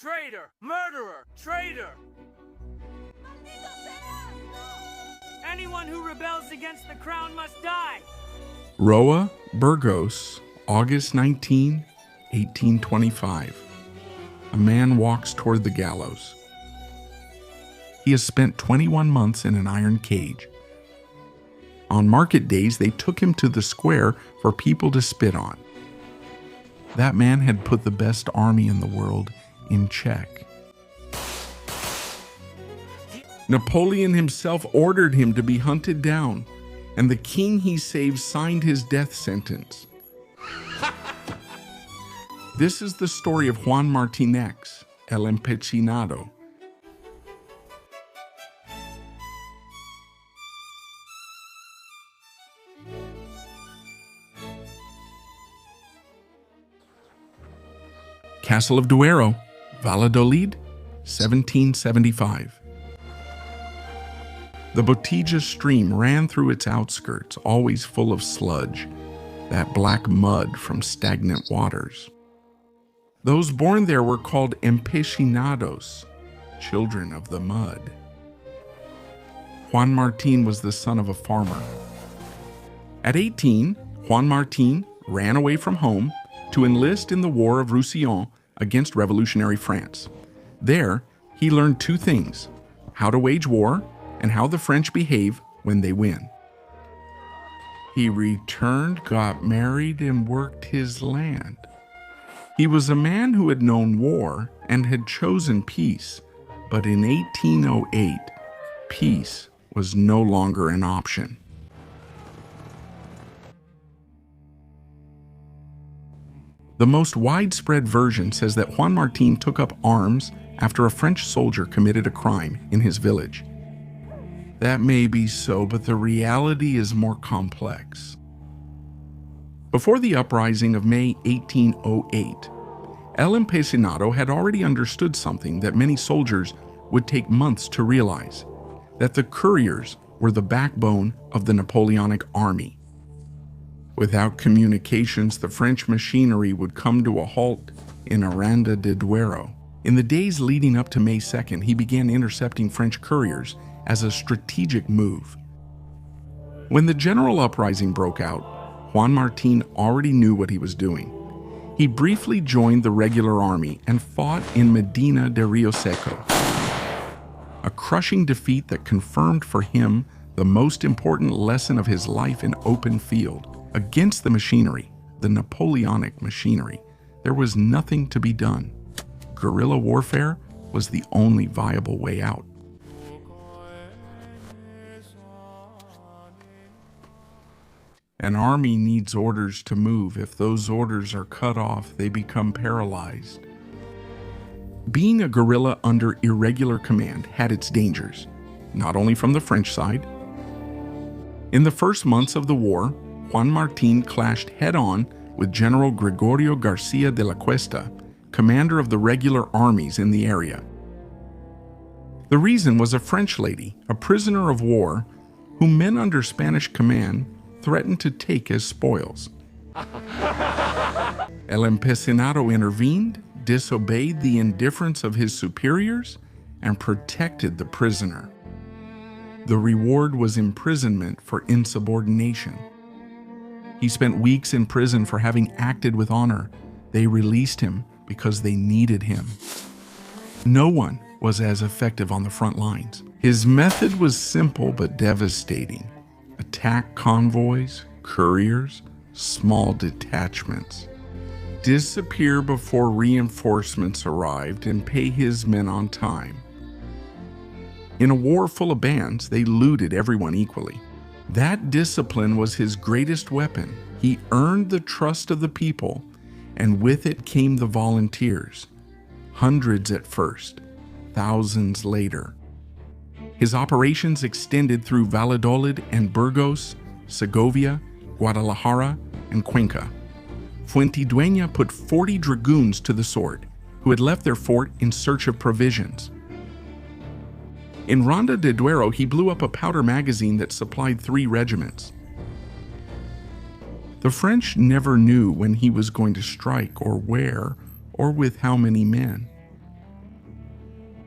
Traitor! Murderer! Traitor! Anyone who rebels against the crown must die! Roa, Burgos, August 19, 1825. A man walks toward the gallows. He has spent 21 months in an iron cage. On market days, they took him to the square for people to spit on. That man had put the best army in the world in check. Napoleon himself ordered him to be hunted down, and the king he saved signed his death sentence. This is the story of Juan Martinez, El Empecinado. Castle of Duero, Valladolid, 1775. The Botija stream ran through its outskirts, always full of sludge, that black mud from stagnant waters. Those born there were called empecinados, children of the mud. Juan Martin was the son of a farmer. At 18, Juan Martin ran away from home to enlist in the War of Roussillon against revolutionary France. There, he learned two things: how to wage war and how the French behave when they win. He returned, got married, and worked his land. He was a man who had known war and had chosen peace, but in 1808, peace was no longer an option. The most widespread version says that Juan Martin took up arms after a French soldier committed a crime in his village. That may be so, but the reality is more complex. Before the uprising of May 1808, El Empecinado had already understood something that many soldiers would take months to realize: that the couriers were the backbone of the Napoleonic army. Without communications, the French machinery would come to a halt in Aranda de Duero. In the days leading up to May 2nd, he began intercepting French couriers as a strategic move. When the general uprising broke out, Juan Martin already knew what he was doing. He briefly joined the regular army and fought in Medina de Rio Seco, a crushing defeat that confirmed for him the most important lesson of his life in open field. Against the machinery, the Napoleonic machinery, there was nothing to be done. Guerrilla warfare was the only viable way out. An army needs orders to move. If those orders are cut off, they become paralyzed. Being a guerrilla under irregular command had its dangers, not only from the French side. In the first months of the war, Juan Martin clashed head-on with General Gregorio Garcia de la Cuesta, commander of the regular armies in the area. The reason was a French lady, a prisoner of war, whom men under Spanish command threatened to take as spoils. El Empecinado intervened, disobeyed the indifference of his superiors, and protected the prisoner. The reward was imprisonment for insubordination. He spent weeks in prison for having acted with honor. They released him because they needed him. No one was as effective on the front lines. His method was simple but devastating. Attack convoys, couriers, small detachments. Disappear before reinforcements arrived and pay his men on time. In a war full of bands, they looted everyone equally. That discipline was his greatest weapon. He earned the trust of the people, and with it came the volunteers. Hundreds at first, thousands later. His operations extended through Valladolid and Burgos, Segovia, Guadalajara, and Cuenca. Fuentidueña put 40 dragoons to the sword, who had left their fort in search of provisions. In Ronda de Duero, he blew up a powder magazine that supplied 3 regiments. The French never knew when he was going to strike, or where, or with how many men.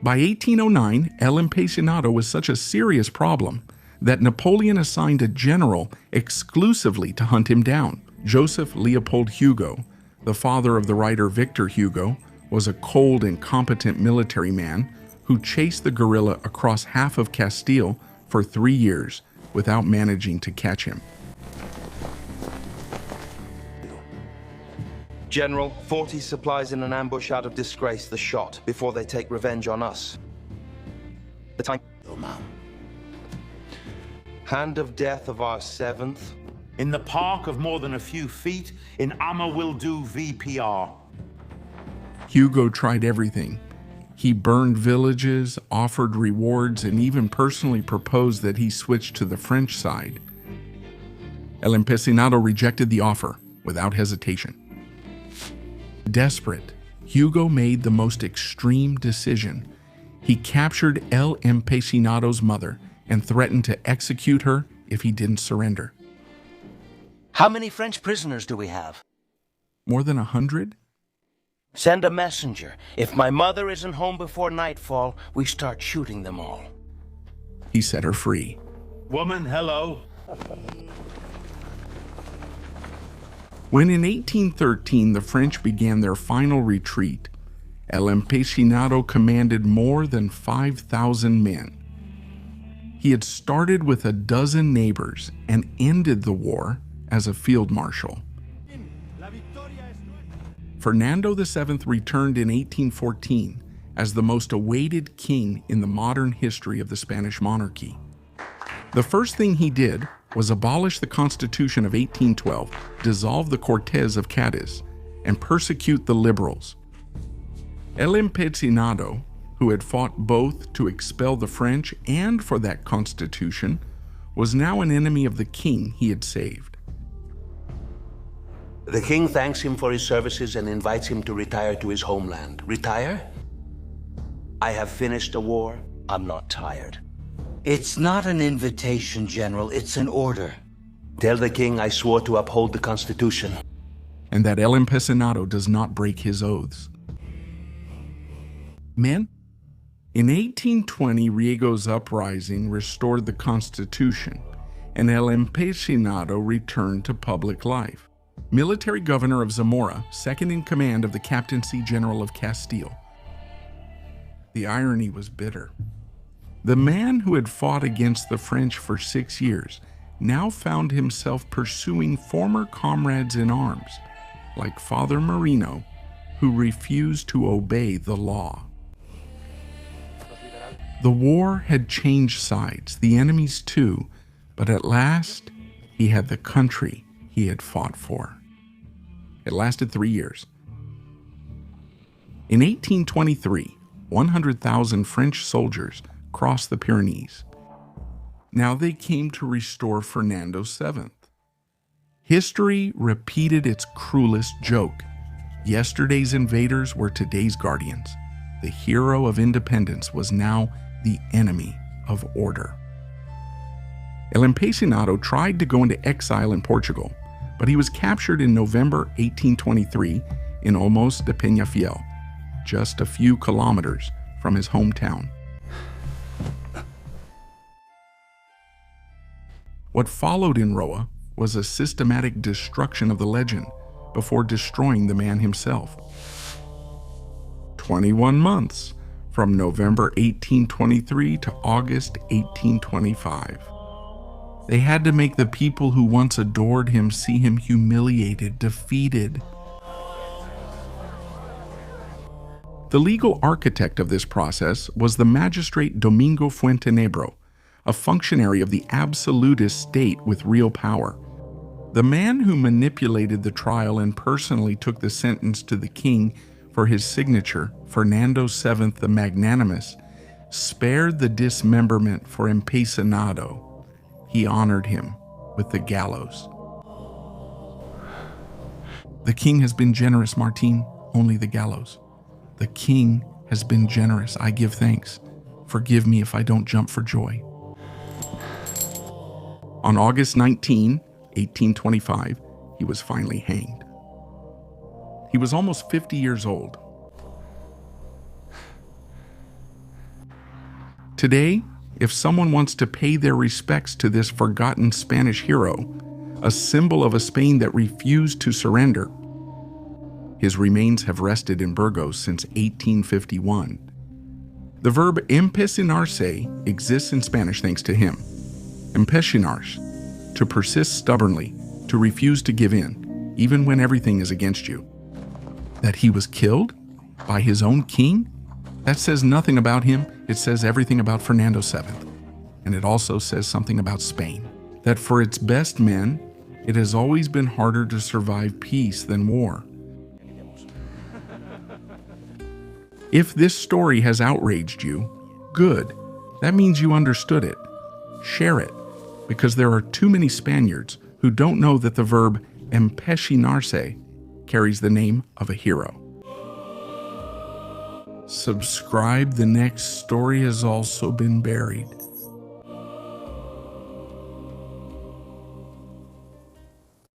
By 1809, El Empecinado was such a serious problem that Napoleon assigned a general exclusively to hunt him down. Joseph Leopold Hugo, the father of the writer Victor Hugo, was a cold and competent military man who chased the guerrilla across half of Castile for 3 years without managing to catch him. General, 40 supplies in an ambush out of disgrace, the shot, before they take revenge on us. The time... Oh, ma'am. Hand of death of our 7th. In the park of more than a few feet, in Amma will do VPR. Hugo tried everything. He burned villages, offered rewards, and even personally proposed that he switch to the French side. El Empecinado rejected the offer without hesitation. Desperate, Hugo made the most extreme decision. He captured El Empecinado's mother and threatened to execute her if he didn't surrender. How many French prisoners do we have? More than 100? Send a messenger. If my mother isn't home before nightfall, we start shooting them all. He set her free. Woman, hello. When in 1813 the French began their final retreat, El Empecinado commanded more than 5,000 men. He had started with a dozen neighbors and ended the war as a field marshal. Fernando VII returned in 1814 as the most awaited king in the modern history of the Spanish monarchy. The first thing he did was abolish the Constitution of 1812, dissolve the Cortes of Cadiz, and persecute the liberals. El Empecinado, who had fought both to expel the French and for that constitution, was now an enemy of the king he had saved. The king thanks him for his services and invites him to retire to his homeland. Retire? I have finished a war. I'm not tired. It's not an invitation, General. It's an order. Tell the king I swore to uphold the Constitution. And that El Empecinado does not break his oaths. Men, in 1820, Riego's uprising restored the Constitution, and El Empecinado returned to public life. Military governor of Zamora, second in command of the Captaincy General of Castile. The irony was bitter. The man who had fought against the French for 6 years now found himself pursuing former comrades in arms, like Father Marino, who refused to obey the law. The war had changed sides, the enemies too, but at last he had the country he had fought for. It lasted 3 years. In 1823, 100,000 French soldiers crossed the Pyrenees. Now they came to restore Fernando VII. History repeated its cruelest joke. Yesterday's invaders were today's guardians. The hero of independence was now the enemy of order. El Empecinado tried to go into exile in Portugal, but he was captured in November 1823 in Olmos de Peñafiel, just a few kilometers from his hometown. What followed in Roa was a systematic destruction of the legend before destroying the man himself. 21 months from November 1823 to August 1825. They had to make the people who once adored him see him humiliated, defeated. The legal architect of this process was the magistrate Domingo Fuentenebro, a functionary of the absolutist state with real power. The man who manipulated the trial and personally took the sentence to the king for his signature, Fernando VII the Magnanimous, spared the dismemberment for Empecinado. He honored him with the gallows. The king has been generous, Martin, only the gallows. The king has been generous, I give thanks. Forgive me if I don't jump for joy. On August 19, 1825, he was finally hanged. He was almost 50 years old. Today, if someone wants to pay their respects to this forgotten Spanish hero, a symbol of a Spain that refused to surrender, his remains have rested in Burgos since 1851. The verb empecinarse exists in Spanish thanks to him. Empecinarse, to persist stubbornly, to refuse to give in, even when everything is against you. That he was killed by his own king? That says nothing about him. It says everything about Fernando VII. And it also says something about Spain. That for its best men, it has always been harder to survive peace than war. If this story has outraged you, good. That means you understood it. Share it, because there are too many Spaniards who don't know that the verb empecinarse carries the name of a hero. Subscribe, the next story has also been buried.